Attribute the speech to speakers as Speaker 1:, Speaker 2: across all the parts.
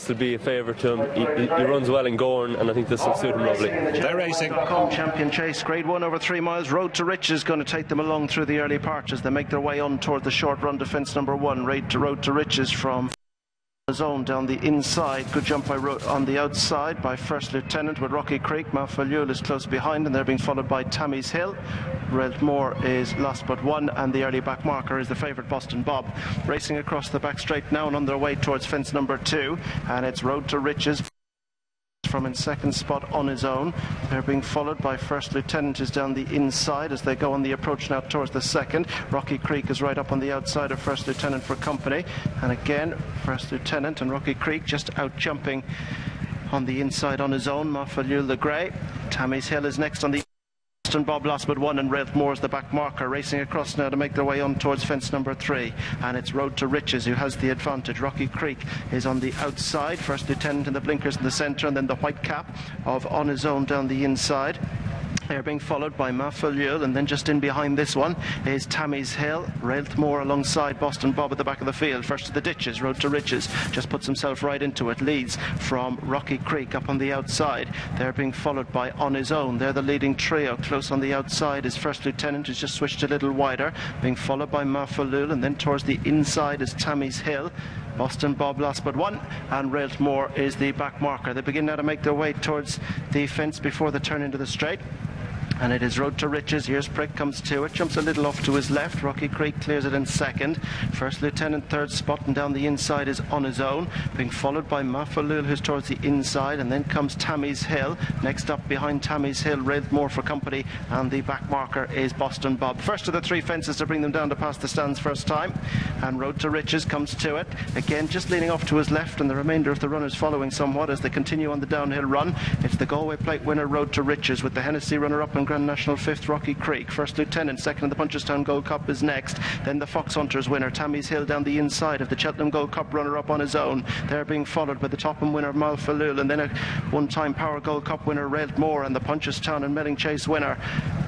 Speaker 1: this will be a favourite to him. He runs well in Gorn, and I think this will suit him lovely.
Speaker 2: They're racing.
Speaker 3: Champion Chase, Grade 1 over 3 miles. Road to Riches going to take them along through the early part as they make their way on toward the short run defence number 1. Road to Riches from zone down the inside. Good jump by on the outside by First Lieutenant with Rocky Creek. Malfaliul is close behind, and they're being followed by Tammy's Hill. Reltmore is last but one, and the early back marker is the favourite Boston Bob. Racing across the back straight now and on their way towards fence number 2, and it's Road to Riches from in second spot on his own. They're being followed by First Lieutenant, is down the inside as they go on the approach now towards the second. Rocky Creek is right up on the outside of First Lieutenant for company, and again First Lieutenant and Rocky Creek just out jumping on the inside on his own. Malfaliul the grey. Tammy's Hill is next on the Boston Bob last but one, and Reltmore's the back marker, racing across now to make their way on towards fence number 3, and it's Road to Riches who has the advantage. Rocky Creek is on the outside, First Lieutenant in the blinkers in the centre, and then the white cap of On His Own down the inside. They're being followed by Malfaliul, and then just in behind this one is Tammy's Hill. Reltmore alongside Boston Bob at the back of the field. First to the ditches, Road to Riches just puts himself right into it, leads from Rocky Creek up on the outside. They're being followed by On His Own. They're the leading trio. Close on the outside is First Lieutenant, who's just switched a little wider, being followed by Malfaliul, and then towards the inside is Tammy's Hill. Boston Bob last but one, and Reltmore is the back marker. They begin now to make their way towards the fence before they turn into the straight, and it is Road to Riches. Here's Prick, comes to it, jumps a little off to his left. Rocky Creek clears it in second. First Lieutenant third spot, and down the inside is On His Own, being followed by Malfaliul, who's towards the inside, and then comes Tammy's Hill. Next up behind Tammy's Hill, Reltmore for company, and the back marker is Boston Bob. First of the 3 fences to bring them down to past the stands first time, and Road to Riches comes to it. Again, just leaning off to his left, and the remainder of the runners following somewhat as they continue on the downhill run. It's the Galway Plate winner, Road to Riches, with the Hennessy runner-up and Grand National 5th, Rocky Creek. First Lieutenant, second in the Punchestown Gold Cup, is next. Then the Fox Hunters winner, Tammy's Hill, down the inside of the Cheltenham Gold Cup runner-up On His Own. They're being followed by the Topham winner, Malfaliul, and then a one-time Power Gold Cup winner, Reltmore, and the Punchestown and Melling Chase winner,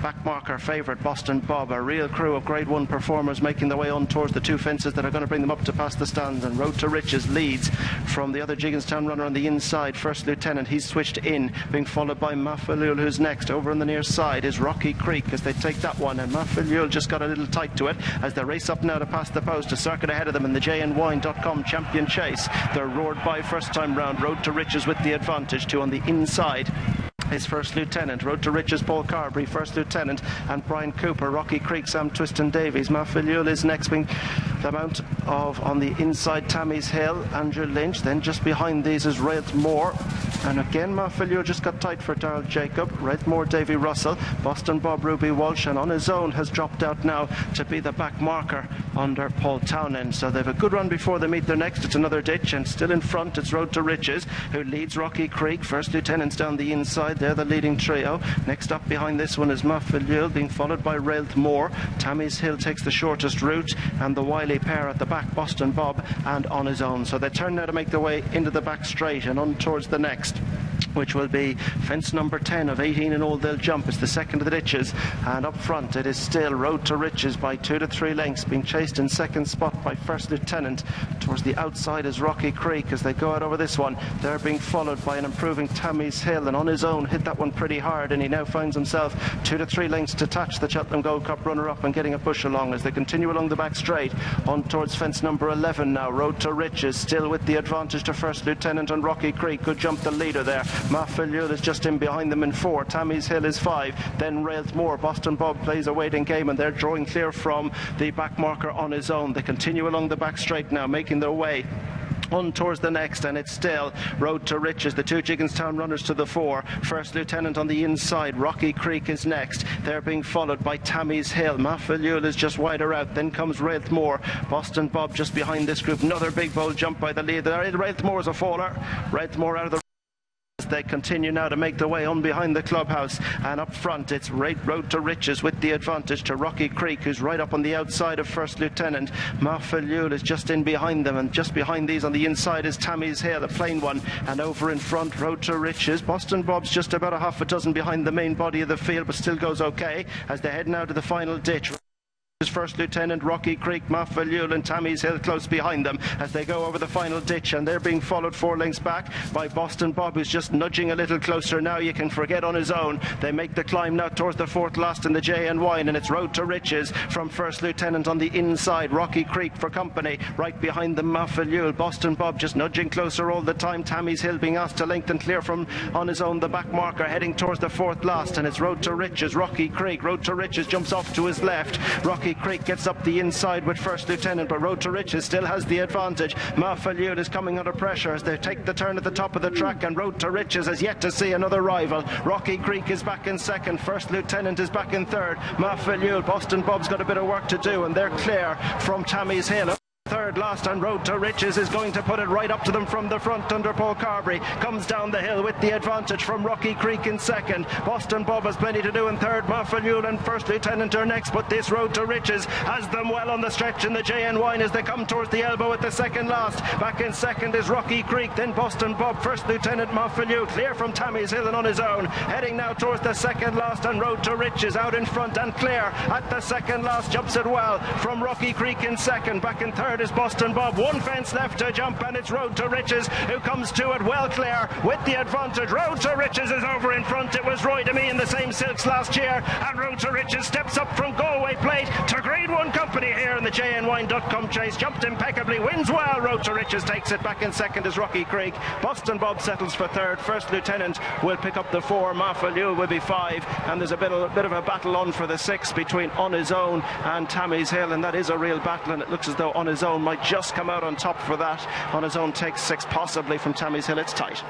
Speaker 3: back marker favourite Boston Bob. A real crew of Grade 1 performers making their way on towards the 2 fences that are going to bring them up to past the stands, and Road to Riches leads from the other Jigginstown runner on the inside. First Lieutenant, he's switched in, being followed by Malfaliul, who's next. Over on the near side is Rocky Creek as they take that one, and Malfaliul just got a little tight to it as they race up now to pass the post. A circuit ahead of them in the JNWine.com Champion Chase. They're roared by first time round. Road to Riches with the advantage. 2 on the inside is First Lieutenant. Road to Riches, Paul Carberry, First Lieutenant, and Brian Cooper. Rocky Creek, Sam Twiston Davies. Malfaliul is next, being the amount of on the inside Tammy's Hill, Andrew Lynch. Then just behind these is Reltmore, and again Malfaliul just got tight for Darrell Jacob. Reltmore, Davy Russell, Boston Bob, Ruby Walsh, and On His Own has dropped out now to be the back marker under Paul Townend. So they've a good run before they meet their next. It's another ditch, and still in front it's Road to Riches, who leads Rocky Creek. First Lieutenant's down the inside. They're the leading trio. Next up behind this one is Malfaliul, being followed by Reltmore. Tammy's Hill takes the shortest route, and the wily pair at the back, Boston Bob and On His Own. So they turn now to make their way into the back straight and on towards the next, which will be fence number 10 of 18 in all. They'll jump. It's the second of the ditches, and up front it is still Road to Riches by 2 to 3 lengths, being chased in second spot by First Lieutenant. Towards the outside is Rocky Creek as they go out over this one. They're being followed by an improving Tammy's Hill, and On His Own hit that one pretty hard, and he now finds himself 2 to 3 lengths to touch the Cheltenham Gold Cup runner-up and getting a push along as they continue along the back straight on towards fence number 11 now. Road to Riches still with the advantage to First Lieutenant and Rocky Creek. Good jump the leader there. Malfaliul is just in behind them in 4. Tammy's Hill is 5. Then Reltmore. Boston Bob plays a waiting game, and they're drawing clear from the back marker On His Own. They continue along the back straight now, making their way on towards the next, and it's still Road to Riches. The 2 Jigginstown runners to the 4. First Lieutenant on the inside. Rocky Creek is next. They're being followed by Tammy's Hill. Malfaliul is just wider out. Then comes Reltmore. Boston Bob just behind this group. Another big bold jump by the lead. Reltmore is a faller. Reltmore out of the they continue now to make their way on behind the clubhouse, and up front it's Road to Riches with the advantage to Rocky Creek, who's right up on the outside of First Lieutenant. Malfaliul is just in behind them, and just behind these on the inside is Tammy's Hill, the plain one, and over in front Road to Riches. Boston Bob's just about a half a dozen behind the main body of the field, but still goes okay as they head now to the final ditch. First Lieutenant, Rocky Creek, Maffalule and Tammy's Hill close behind them as they go over the final ditch, and they're being followed 4 lengths back by Boston Bob, who's just nudging a little closer now. You can forget on his own. They make the climb now towards the 4th last in the J and Wine, and it's Road to Riches from First Lieutenant on the inside. Rocky Creek for company right behind them, Maffalule. Boston Bob just nudging closer all the time. Tammy's Hill being asked to lengthen clear from on his own, the back marker, heading towards the 4th last, and it's Road to Riches. Rocky Creek, Road to Riches jumps off to his left. Rocky Creek gets up the inside with First Lieutenant, but Road to Riches still has the advantage. Maffalule is coming under pressure as they take the turn at the top of the track, and Road to Riches has yet to see another rival. Rocky Creek is back in second. First Lieutenant is back in third. Maffalule, Boston Bob's got a bit of work to do, and they're clear from Tammy's Hill. Third last, and Road to Riches is going to put it right up to them from the front under Paul Carberry. Comes down the hill with the advantage from Rocky Creek in second. Boston Bob has plenty to do in third. Maffalule and First Lieutenant are next, but this Road to Riches has them well on the stretch in the J and Wine as they come towards the elbow at the second last. Back in second is Rocky Creek, then Boston Bob, First Lieutenant, Maffalule clear from Tammy's Hill and on his own. Heading now towards the second last, and Road to Riches out in front and clear at the second last. Jumps it well from Rocky Creek in second. Back in third is Boston Bob. 1 fence left to jump, and it's Road to Riches who comes to it well clear with the advantage. Road to Riches is over in front. It was Roy to me in the same silks last year, and Road to Riches steps up from Galway Plate to Grade 1 company here in the JNWine.com chase. Jumped impeccably, wins well. Road to Riches takes it. Back in second is Rocky Creek. Boston Bob settles for third. First Lieutenant will pick up the 4. Maffalule will be 5, and there's a bit of a battle on for the 6 between On His Own and Tammy's Hill, and that is a real battle, and it looks as though On His Own might just come out on top for that. On His Own takes 6 possibly from Tammy's Hill. It's tight.